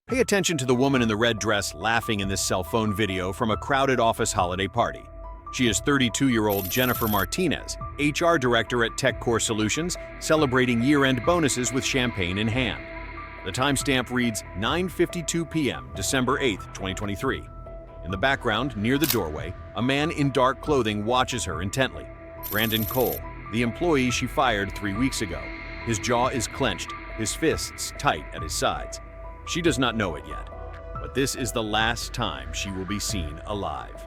Pay attention to the woman in the red dress laughing in this cell phone video from a crowded office holiday party. She is 32-year-old Jennifer Martinez, HR director at TechCore Solutions, celebrating year-end bonuses with champagne in hand. The timestamp reads 9:52 p.m., December 8, 2023. In the background, near the doorway, a man in dark clothing watches her intently. Brandon Cole, the employee she fired 3 weeks ago. His jaw is clenched, his fists tight at his sides. She does not know it yet, but this is the last time she will be seen alive.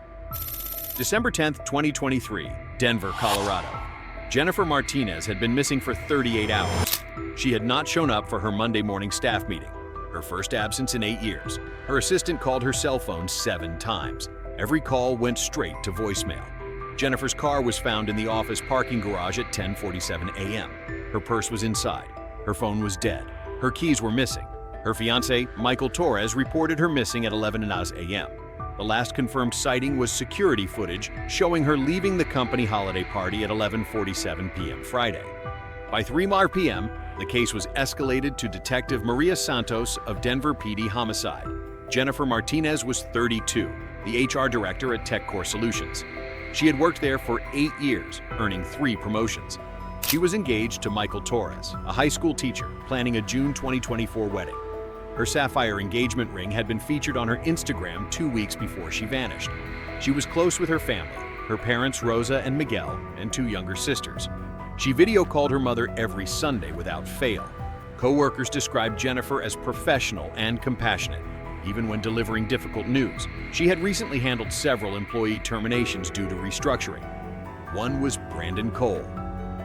December 10, 2023, Denver, Colorado. Jennifer Martinez had been missing for 38 hours. She had not shown up for her Monday morning staff meeting, her first absence in 8 years. Her assistant called her cell phone 7 times. Every call went straight to voicemail. Jennifer's car was found in the office parking garage at 10:47 a.m. Her purse was inside. Her phone was dead. Her keys were missing. Her fiancé, Michael Torres, reported her missing at 11 a.m. The last confirmed sighting was security footage showing her leaving the company holiday party at 11:47 p.m. Friday. By 3 p.m., the case was escalated to Detective Maria Santos of Denver PD Homicide. Jennifer Martinez was 32, the HR director at TechCore Solutions. She had worked there for 8 years, earning 3 promotions. She was engaged to Michael Torres, a high school teacher, planning a June 2024 wedding. Her sapphire engagement ring had been featured on her Instagram 2 weeks before she vanished. She was close with her family, her parents Rosa and Miguel, and 2 younger sisters. She video called her mother every Sunday without fail. Co-workers described Jennifer as professional and compassionate, even when delivering difficult news. She had recently handled several employee terminations due to restructuring. One was Brandon Cole.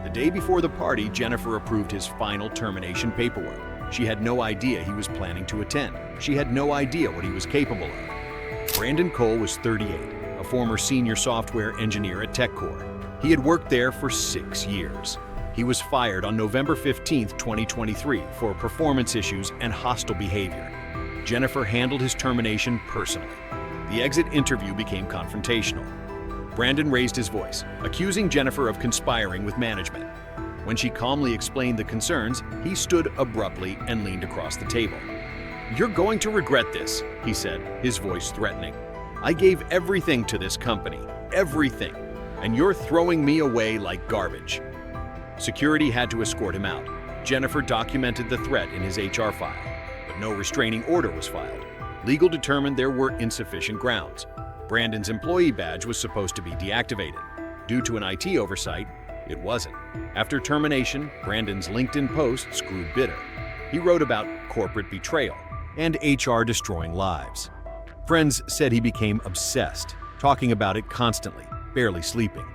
The day before the party, Jennifer approved his final termination paperwork. She had no idea he was planning to attend. She had no idea what he was capable of. Brandon Cole was 38, a former senior software engineer at TechCore. He had worked there for 6 years. He was fired on November 15, 2023, for performance issues and hostile behavior. Jennifer handled his termination personally. The exit interview became confrontational. Brandon raised his voice, accusing Jennifer of conspiring with management. When she calmly explained the concerns, he stood abruptly and leaned across the table. "You're going to regret this," he said, his voice threatening. "I gave everything to this company, everything, and you're throwing me away like garbage." Security had to escort him out. Jennifer documented the threat in his HR file, but no restraining order was filed. Legal determined there were insufficient grounds. Brandon's employee badge was supposed to be deactivated. Due to an IT oversight, it wasn't. After termination, Brandon's LinkedIn posts grew bitter. He wrote about corporate betrayal and HR destroying lives. Friends said he became obsessed, talking about it constantly, barely sleeping.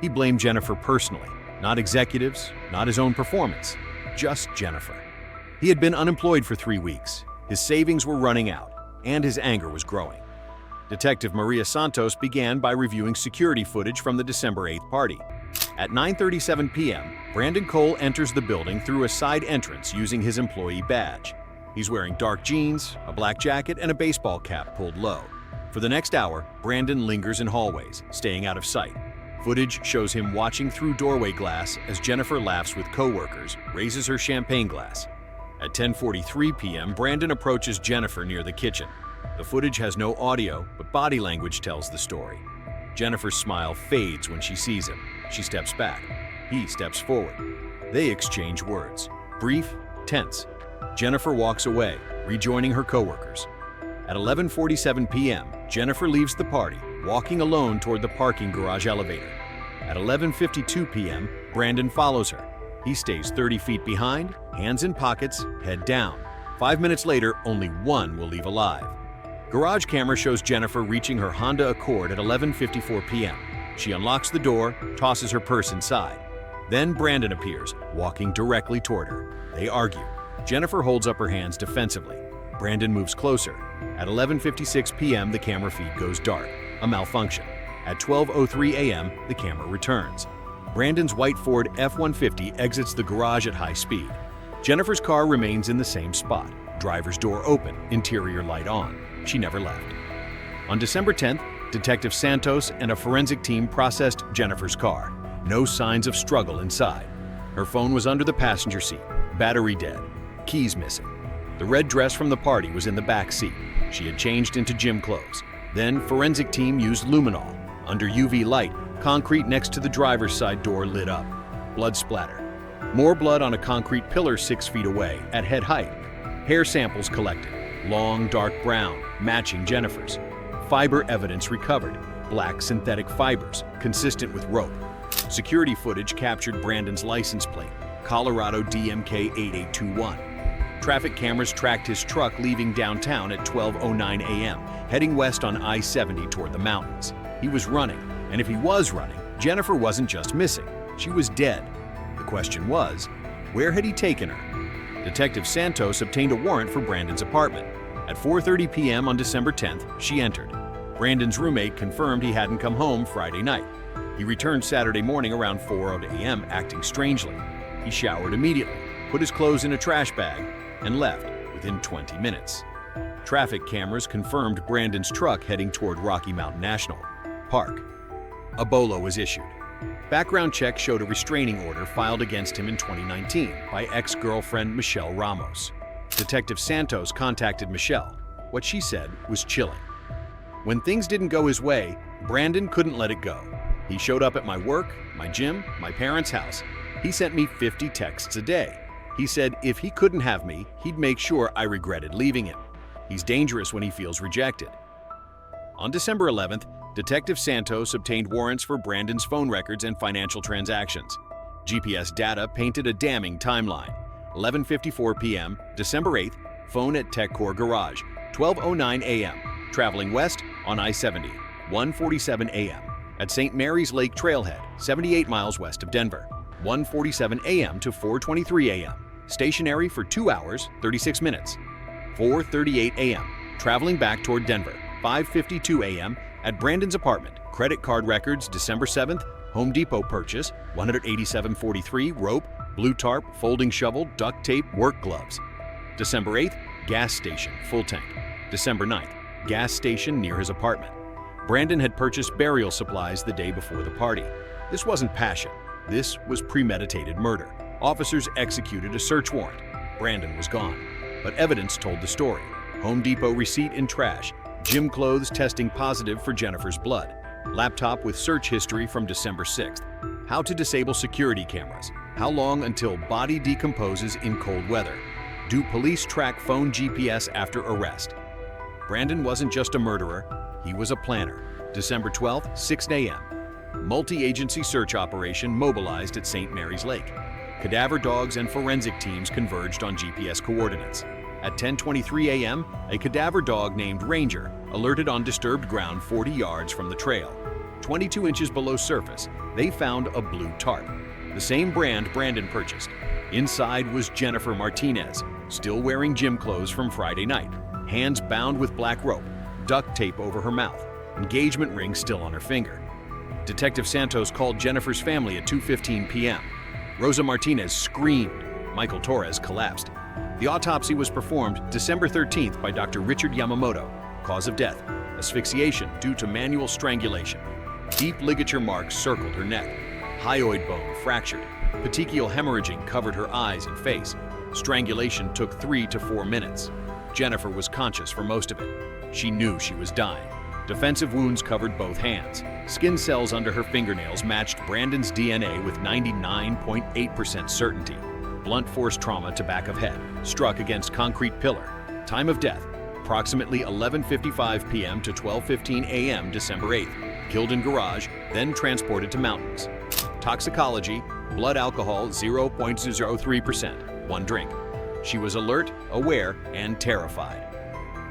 He blamed Jennifer personally, not executives, not his own performance, just Jennifer. He had been unemployed for 3 weeks. His savings were running out, and his anger was growing. Detective Maria Santos began by reviewing security footage from the December 8th party. At 9:37 p.m., Brandon Cole enters the building through a side entrance using his employee badge. He's wearing dark jeans, a black jacket, and a baseball cap pulled low. For the next hour, Brandon lingers in hallways, staying out of sight. Footage shows him watching through doorway glass as Jennifer laughs with co-workers, raises her champagne glass. At 10:43 p.m., Brandon approaches Jennifer near the kitchen. The footage has no audio, but body language tells the story. Jennifer's smile fades when she sees him. She steps back. He steps forward. They exchange words. Brief, tense. Jennifer walks away, rejoining her coworkers. At 11:47 p.m., Jennifer leaves the party, walking alone toward the parking garage elevator. At 11:52 p.m., Brandon follows her. He stays 30 feet behind, hands in pockets, head down. 5 minutes later, only one will leave alive. Garage camera shows Jennifer reaching her Honda Accord at 11:54 p.m. She unlocks the door, tosses her purse inside. Then Brandon appears, walking directly toward her. They argue. Jennifer holds up her hands defensively. Brandon moves closer. At 11:56 p.m., the camera feed goes dark, a malfunction. At 12:03 a.m., the camera returns. Brandon's white Ford F-150 exits the garage at high speed. Jennifer's car remains in the same spot. Driver's door open, interior light on. She never left. On December 10th, Detective Santos and a forensic team processed Jennifer's car. No signs of struggle inside. Her phone was under the passenger seat, battery dead, keys missing. The red dress from the party was in the back seat. She had changed into gym clothes. Then, forensic team used luminol. Under UV light, concrete next to the driver's side door lit up. Blood splatter. More blood on a concrete pillar 6 feet away, at head height. Hair samples collected. Long, dark brown, matching Jennifer's. Fiber evidence recovered. Black synthetic fibers, consistent with rope. Security footage captured Brandon's license plate, Colorado DMK 8821. Traffic cameras tracked his truck leaving downtown at 12:09 a.m., heading west on I-70 toward the mountains. He was running, and if he was running, Jennifer wasn't just missing, she was dead. The question was, where had he taken her? Detective Santos obtained a warrant for Brandon's apartment. At 4:30 p.m. on December 10th, she entered. Brandon's roommate confirmed he hadn't come home Friday night. He returned Saturday morning around 4:00 a.m. acting strangely. He showered immediately, put his clothes in a trash bag, and left within 20 minutes. Traffic cameras confirmed Brandon's truck heading toward Rocky Mountain National Park. A BOLO was issued. Background check showed a restraining order filed against him in 2019 by ex-girlfriend Michelle Ramos. Detective Santos contacted Michelle. What she said was chilling. When things didn't go his way, Brandon couldn't let it go. He showed up at my work, my gym, my parents' house. He sent me 50 texts a day. He said if he couldn't have me, he'd make sure I regretted leaving him. He's dangerous when he feels rejected. On December 11th, Detective Santos obtained warrants for Brandon's phone records and financial transactions. GPS data painted a damning timeline. 11:54 p.m., December 8th, phone at TechCore Garage, 12:09 a.m., traveling west on I-70, 1:47 a.m., at St. Mary's Lake Trailhead, 78 miles west of Denver, 1:47 a.m. to 4:23 a.m., stationary for 2 hours, 36 minutes, 4:38 a.m., traveling back toward Denver, 5:52 a.m., at Brandon's apartment, credit card records, December 7th, Home Depot purchase, $187.43, rope, blue tarp, folding shovel, duct tape, work gloves. December 8th, gas station, full tank. December 9th, gas station near his apartment. Brandon had purchased burial supplies the day before the party. This wasn't passion. This was premeditated murder. Officers executed a search warrant. Brandon was gone. But evidence told the story. Home Depot receipt in trash. Gym clothes testing positive for Jennifer's blood. Laptop with search history from December 6th. How to disable security cameras. How long until body decomposes in cold weather? Do police track phone GPS after arrest? Brandon wasn't just a murderer, he was a planner. December 12th, 6 a.m. Multi-agency search operation mobilized at St. Mary's Lake. Cadaver dogs and forensic teams converged on GPS coordinates. At 10:23 a.m., a cadaver dog named Ranger alerted on disturbed ground 40 yards from the trail. 22 inches below surface, they found a blue tarp, the same brand Brandon purchased. Inside was Jennifer Martinez, still wearing gym clothes from Friday night, hands bound with black rope, duct tape over her mouth, engagement ring still on her finger. Detective Santos called Jennifer's family at 2:15 p.m. Rosa Martinez screamed. Michael Torres collapsed. The autopsy was performed December 13th by Dr. Richard Yamamoto. Cause of death, asphyxiation due to manual strangulation. Deep ligature marks circled her neck. Hyoid bone fractured. Petechial hemorrhaging covered her eyes and face. Strangulation took 3 to 4 minutes. Jennifer was conscious for most of it. She knew she was dying. Defensive wounds covered both hands. Skin cells under her fingernails matched Brandon's DNA with 99.8% certainty. Blunt force trauma to back of head. Struck against concrete pillar. Time of death, approximately 11:55 p.m. to 12:15 a.m. December 8th. Killed in garage, then transported to mountains. Toxicology, blood alcohol 0.03%, 1 drink. She was alert, aware, and terrified.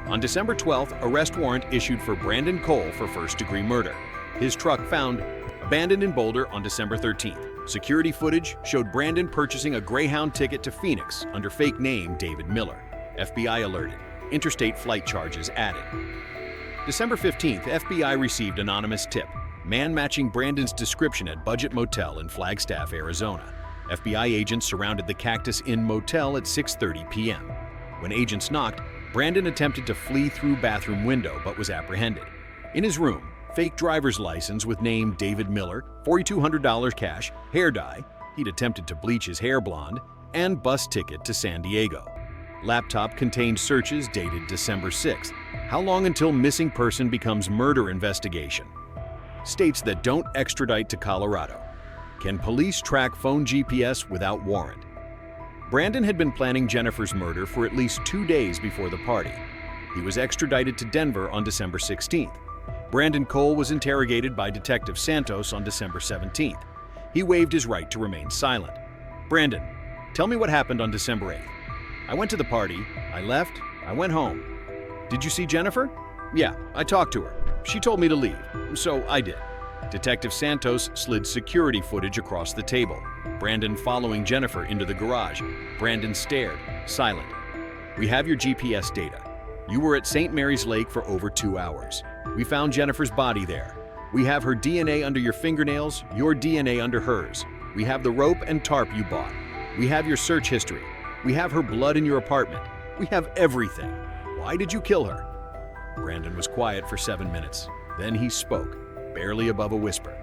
On December 12th, arrest warrant issued for Brandon Cole for first-degree murder. His truck found abandoned in Boulder on December 13th. Security footage showed Brandon purchasing a Greyhound ticket to Phoenix under fake name David Miller. FBI alerted. Interstate flight charges added. December 15th, FBI received anonymous tip. Man matching Brandon's description at budget motel in Flagstaff, Arizona. FBI agents surrounded the Cactus Inn motel at 6:30 p.m. When agents knocked, Brandon attempted to flee through bathroom window but was apprehended. In his room, fake driver's license with name David Miller, $4,200 cash, hair dye, he'd attempted to bleach his hair blonde, and bus ticket to San Diego. Laptop contained searches dated December 6th. How long until missing person becomes murder investigation? States that don't extradite to Colorado. Can police track phone GPS without warrant? Brandon had been planning Jennifer's murder for at least 2 days before the party. He was extradited to Denver on December 16th. Brandon Cole was interrogated by Detective Santos on December 17th. He waived his right to remain silent. Brandon, tell me what happened on December 8th. I went to the party, I left, I went home. Did you see Jennifer? Yeah, I talked to her. She told me to leave, so I did. Detective Santos slid security footage across the table. Brandon following Jennifer into the garage. Brandon stared, silent. We have your GPS data. You were at St. Mary's Lake for over 2 hours. We found Jennifer's body there. We have her DNA under your fingernails, your DNA under hers. We have the rope and tarp you bought. We have your search history. We have her blood in your apartment. We have everything. Why did you kill her? Brandon was quiet for 7 minutes. Then he spoke, barely above a whisper.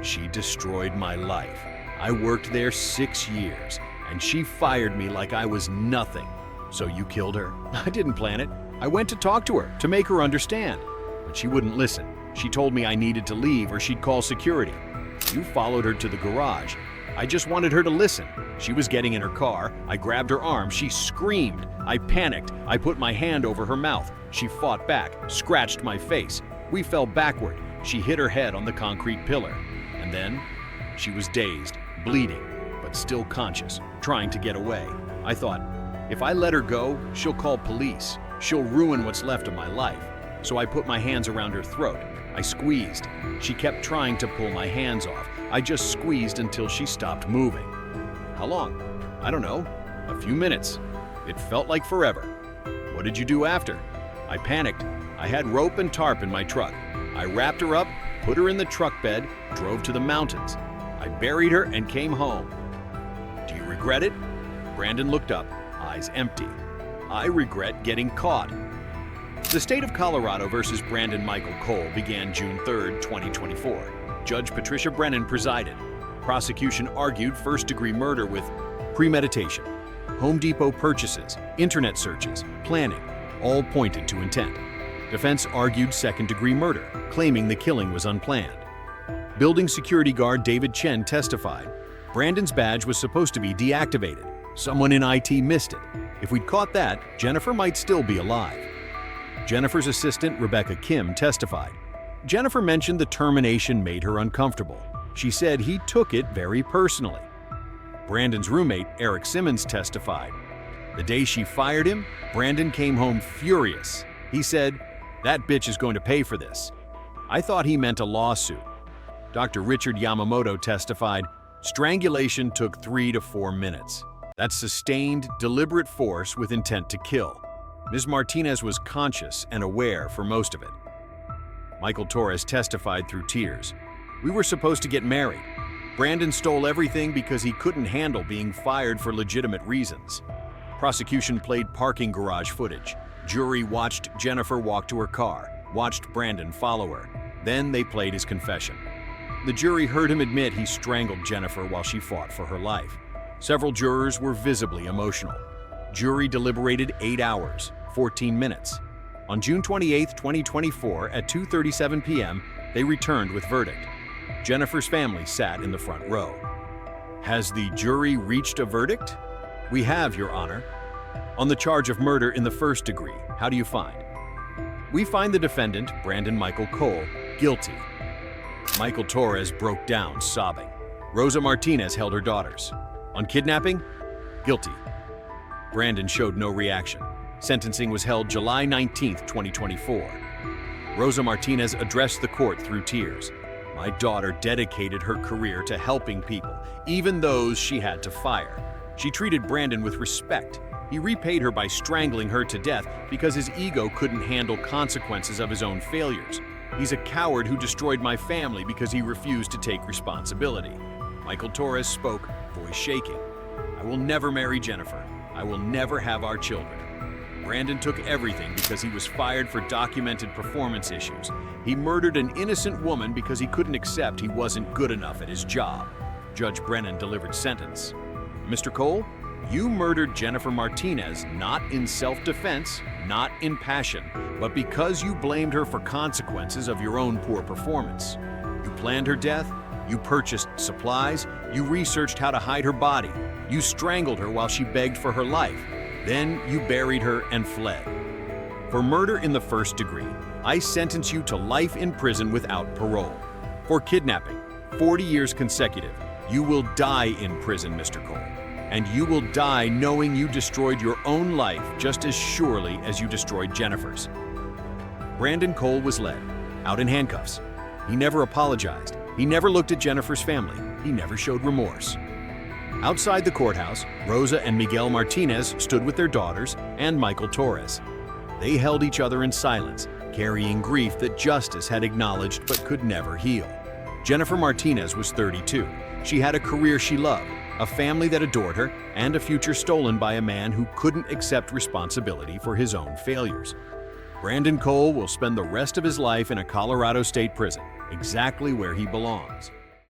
She destroyed my life. I worked there 6 years, and she fired me like I was nothing. So you killed her? I didn't plan it. I went to talk to her, to make her understand. But she wouldn't listen. She told me I needed to leave or she'd call security. You followed her to the garage. I just wanted her to listen. She was getting in her car. I grabbed her arm. She screamed. I panicked. I put my hand over her mouth. She fought back, scratched my face. We fell backward. She hit her head on the concrete pillar. And then she was dazed, bleeding, but still conscious, trying to get away. I thought, if I let her go, she'll call police. She'll ruin what's left of my life. So I put my hands around her throat. I squeezed. She kept trying to pull my hands off. I just squeezed until she stopped moving. How long? I don't know. A few minutes. It felt like forever. What did you do after? I panicked. I had rope and tarp in my truck. I wrapped her up, put her in the truck bed, drove to the mountains. I buried her and came home. Do you regret it? Brandon looked up, eyes empty. I regret getting caught. The state of Colorado versus Brandon Michael Cole began June 3, 2024. Judge Patricia Brennan presided. Prosecution argued first-degree murder with premeditation. Home Depot purchases, internet searches, planning, all pointed to intent. Defense argued second-degree murder, claiming the killing was unplanned. Building security guard David Chen testified. Brandon's badge was supposed to be deactivated. Someone in IT missed it. If we'd caught that, Jennifer might still be alive. Jennifer's assistant, Rebecca Kim, testified. Jennifer mentioned the termination made her uncomfortable. She said he took it very personally. Brandon's roommate, Eric Simmons, testified. The day she fired him, Brandon came home furious. He said, "That bitch is going to pay for this." I thought he meant a lawsuit. Dr. Richard Yamamoto testified, strangulation took 3 to 4 minutes. That's sustained, deliberate force with intent to kill. Ms. Martinez was conscious and aware for most of it. Michael Torres testified through tears. We were supposed to get married. Brandon stole everything because he couldn't handle being fired for legitimate reasons. Prosecution played parking garage footage. Jury watched Jennifer walk to her car, watched Brandon follow her. Then they played his confession. The jury heard him admit he strangled Jennifer while she fought for her life. Several jurors were visibly emotional. Jury deliberated 8 hours, 14 minutes. On June 28, 2024, at 2:37 p.m., they returned with verdict. Jennifer's family sat in the front row. Has the jury reached a verdict? We have, Your Honor. On the charge of murder in the first degree, how do you find? We find the defendant, Brandon Michael Cole, guilty. Michael Torres broke down, sobbing. Rosa Martinez held her daughters. On kidnapping? Guilty. Brandon showed no reaction. Sentencing was held July 19, 2024. Rosa Martinez addressed the court through tears. My daughter dedicated her career to helping people, even those she had to fire. She treated Brandon with respect. He repaid her by strangling her to death because his ego couldn't handle consequences of his own failures. He's a coward who destroyed my family because he refused to take responsibility. Michael Torres spoke, voice shaking. I will never marry Jennifer. I will never have our children. Brandon took everything because he was fired for documented performance issues. He murdered an innocent woman because he couldn't accept he wasn't good enough at his job. Judge Brennan delivered sentence. Mr. Cole, You murdered Jennifer Martinez not in self-defense, not in passion, but because you blamed her for consequences of your own poor performance. You planned her death, you purchased supplies, you researched how to hide her body, you strangled her while she begged for her life, then you buried her and fled. For murder in the first degree, I sentence you to life in prison without parole. For kidnapping, 40 years consecutive, you will die in prison, Mr. Cole. And you will die knowing you destroyed your own life just as surely as you destroyed Jennifer's. Brandon Cole was led, out in handcuffs. He never apologized. He never looked at Jennifer's family. He never showed remorse. Outside the courthouse, Rosa and Miguel Martinez stood with their daughters and Michael Torres. They held each other in silence, carrying grief that justice had acknowledged but could never heal. Jennifer Martinez was 32. She had a career she loved, a family that adored her, and a future stolen by a man who couldn't accept responsibility for his own failures. Brandon Cole will spend the rest of his life in a Colorado state prison, exactly where he belongs.